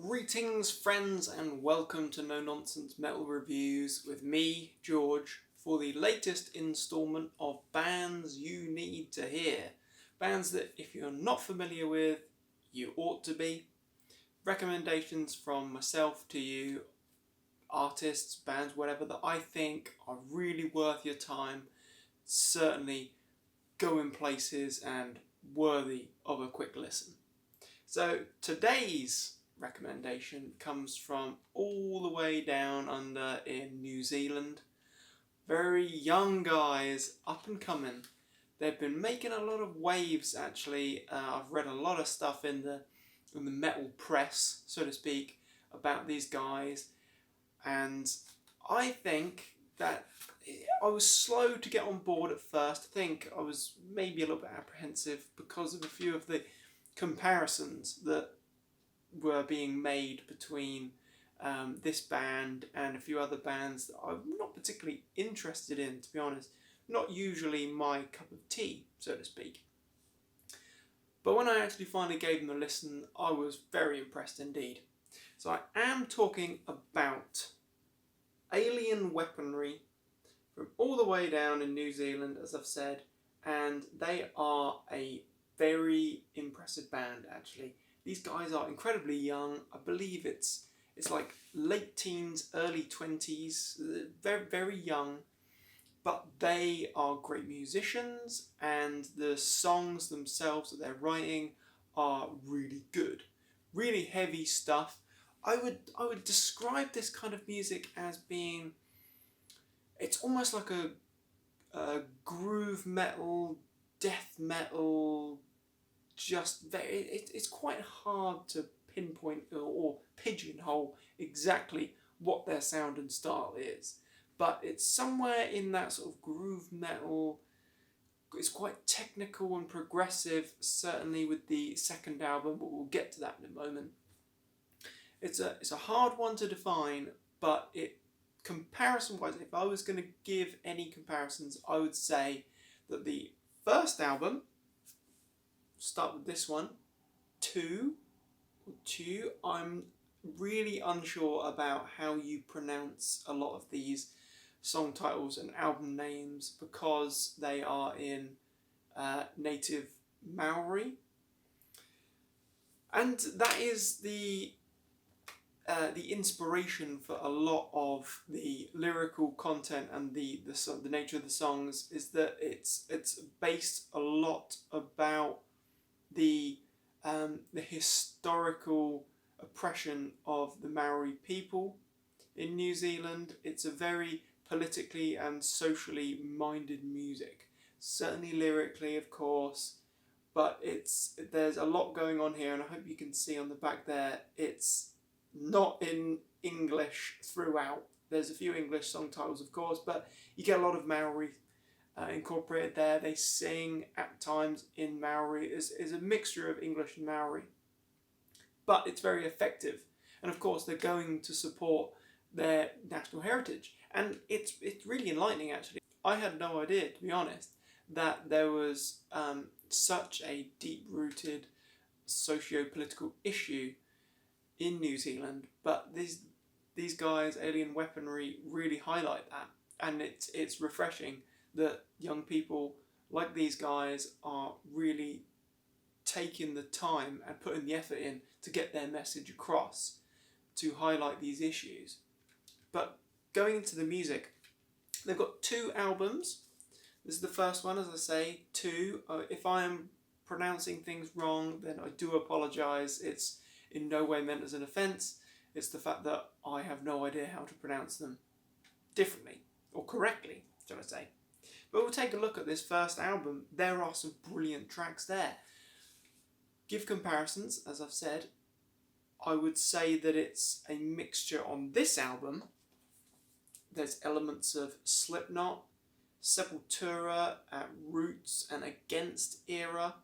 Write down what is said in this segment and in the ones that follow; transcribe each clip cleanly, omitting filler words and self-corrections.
Greetings friends and welcome to No Nonsense Metal Reviews with me, George, for the latest instalment of bands you need to hear. Bands that if you're not familiar with, you ought to be. Recommendations from myself to you, artists, bands, whatever, that I think are really worth your time, certainly going places and worthy of a quick listen. So today's recommendation comes from all the way down under in New Zealand. Very young guys, up and coming. They've been making a lot of waves actually. I've read a lot of stuff in the metal press, so to speak, about these guys, and I think that I was slow to get on board at first. I think I was maybe a little bit apprehensive because of a few of the comparisons that were being made between this band and a few other bands that I'm not particularly interested in, to be honest. Not usually my cup of tea, so to speak. But when I actually finally gave them a listen, I was very impressed indeed. So I am talking about Alien Weaponry from all the way down in New Zealand, as I've said, and they are a very impressive band actually. These guys are incredibly young. I believe it's like late teens, early 20s, very, very young, but they are great musicians and the songs themselves that they're writing are really good. Really heavy stuff. I would describe this kind of music as being, it's almost like a groove metal, death metal, just very, it's quite hard to pinpoint or pigeonhole exactly what their sound and style is, but it's somewhere in that sort of groove metal. It's quite technical and progressive, certainly with the second album, but we'll get to that in a moment. It's a hard one to define, but comparison wise, if I was going to give any comparisons, I would say that the first album, start with this one, two, I'm really unsure about how you pronounce a lot of these song titles and album names because they are in native Maori, and that is the inspiration for a lot of the lyrical content and the nature of the songs, is that it's based a lot about the historical oppression of the Maori people in New Zealand. It's a very politically and socially minded music, certainly lyrically, of course, but there's a lot going on here, and I hope you can see on the back there, it's not in English throughout. There's a few English song titles, of course, but you get a lot of Maori incorporated there. They sing at times in Maori. Is a mixture of English and Maori, but it's very effective, and of course they're going to support their national heritage, and it's really enlightening actually. I had no idea, to be honest, that there was such a deep-rooted socio-political issue in New Zealand, but these guys, Alien Weaponry, really highlight that, and it's refreshing that young people like these guys are really taking the time and putting the effort in to get their message across, to highlight these issues. But going into the music, they've got two albums. This is the first one, as I say, two. If I am pronouncing things wrong, then I do apologise. It's in no way meant as an offence. It's the fact that I have no idea how to pronounce them differently, or correctly, shall I say. But we'll take a look at this first album. There are some brilliant tracks there. Give comparisons, as I've said. I would say that it's a mixture on this album. There's elements of Slipknot, Sepultura, Roots and Against era.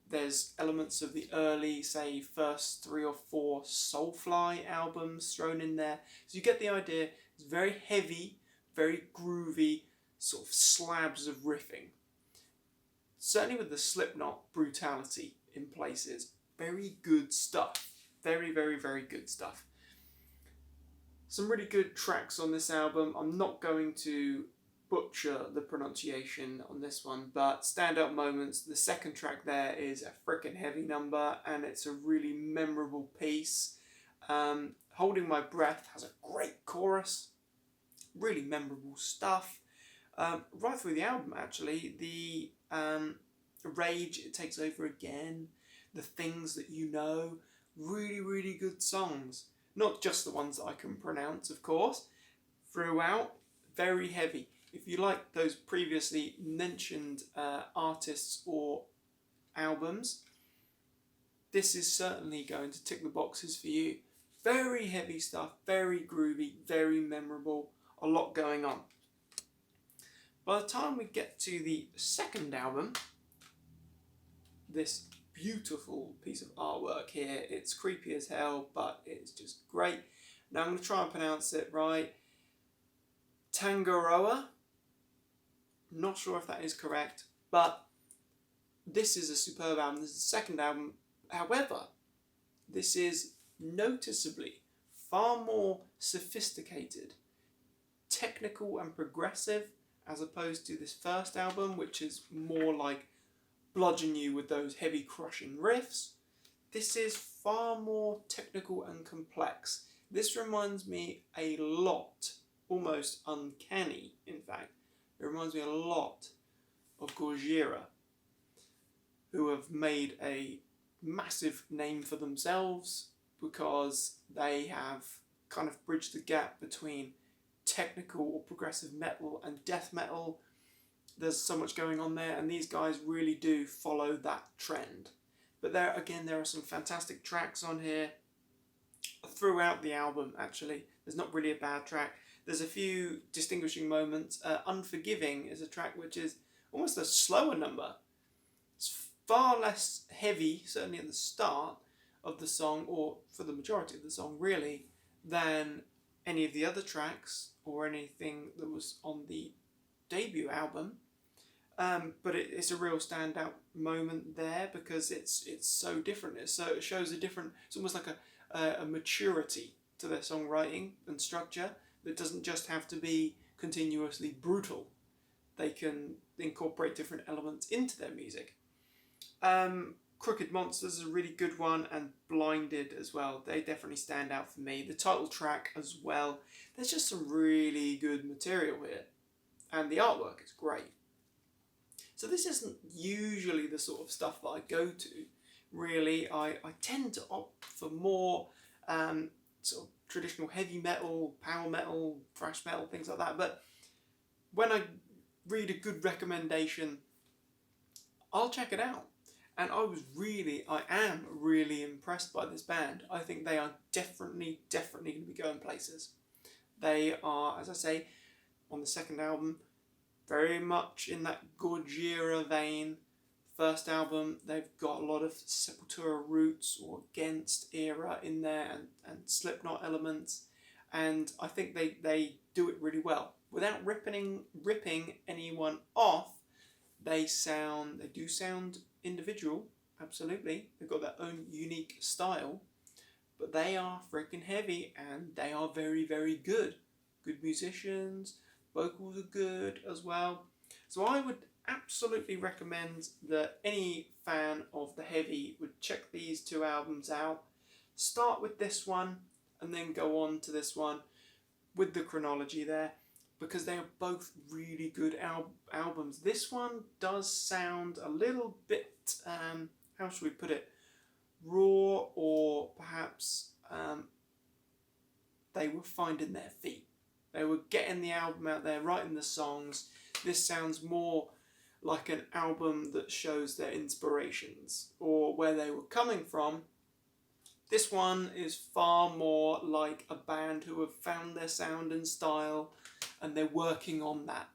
There's elements of the early, say, first 3 or 4 Soulfly albums thrown in there. So you get the idea. It's very heavy, very groovy, sort of slabs of riffing. Certainly with the Slipknot brutality in places. Very good stuff. Very, very, very good stuff. Some really good tracks on this album. I'm not going to butcher the pronunciation on this one, but standout moments. The second track there is a freaking heavy number, and it's a really memorable piece. Holding My Breath has a great chorus. Really memorable stuff. Right through the album, actually, the Rage, It Takes Over Again, The Things That You Know, really, really good songs. Not just the ones that I can pronounce, of course. Throughout, very heavy. If you like those previously mentioned artists or albums, this is certainly going to tick the boxes for you. Very heavy stuff, very groovy, very memorable, a lot going on. By the time we get to the second album, this beautiful piece of artwork here, it's creepy as hell, but it's just great. Now I'm going to try and pronounce it right. Tangaroa. Not sure if that is correct, but this is a superb album. This is the second album. However, this is noticeably far more sophisticated, technical and progressive, as opposed to this first album, which is more like bludgeon you with those heavy crushing riffs. This is far more technical and complex. This reminds me a lot, almost uncanny in fact, it reminds me a lot of Gojira, who have made a massive name for themselves because they have kind of bridged the gap between technical or progressive metal and death metal. There's so much going on there, and these guys really do follow that trend. But there are some fantastic tracks on here throughout the album, actually. There's not really a bad track. There's a few distinguishing moments. Unforgiving is a track which is almost a slower number. It's far less heavy, certainly at the start of the song, or for the majority of the song really, than any of the other tracks or anything that was on the debut album. But it's a real standout moment there because it's so different. It shows a different, it's almost like a maturity to their songwriting and structure that doesn't just have to be continuously brutal. They can incorporate different elements into their music. Crooked Monsters is a really good one, and Blinded as well. They definitely stand out for me. The title track as well. There's just some really good material here, and the artwork is great. So this isn't usually the sort of stuff that I go to. Really, I tend to opt for more sort of traditional heavy metal, power metal, thrash metal, things like that. But when I read a good recommendation, I'll check it out. And I am really impressed by this band. I think they are definitely going to be going places. They are, as I say, on the second album, very much in that Gojira vein. First album, they've got a lot of Sepultura roots or Against era in there, and Slipknot elements, and I think they do it really well. Without ripping anyone off, they do sound individual, absolutely. They've got their own unique style, but they are freaking heavy, and they are very, very good. Good musicians, vocals are good as well. So I would absolutely recommend that any fan of the heavy would check these two albums out. Start with this one and then go on to this one with the chronology there, because they are both really good albums. This one does sound a little bit, how should we put it, raw, or perhaps they were finding their feet. They were getting the album out there, writing the songs. This sounds more like an album that shows their inspirations or where they were coming from. This one is far more like a band who have found their sound and style, and they're working on that.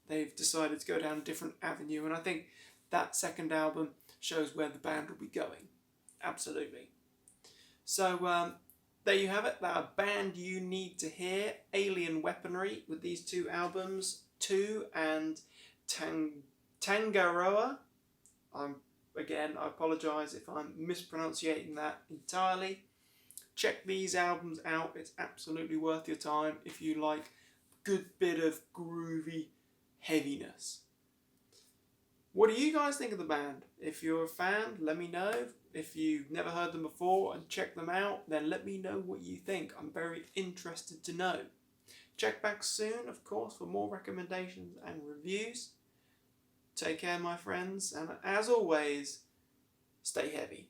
They've decided to go down a different avenue, and I think that second album shows where the band will be going. Absolutely. So there you have it. That a band you need to hear. Alien Weaponry with these two albums, 2 and Tangaroa. I apologise if I'm mispronouncing that entirely. check these albums out. It's absolutely worth your time if you like a good bit of groovy heaviness. What do you guys think of the band? If you're a fan, let me know. If you've never heard them before and checked them out, then let me know what you think. I'm very interested to know. Check back soon, of course, for more recommendations and reviews. Take care, my friends, and as always, stay heavy.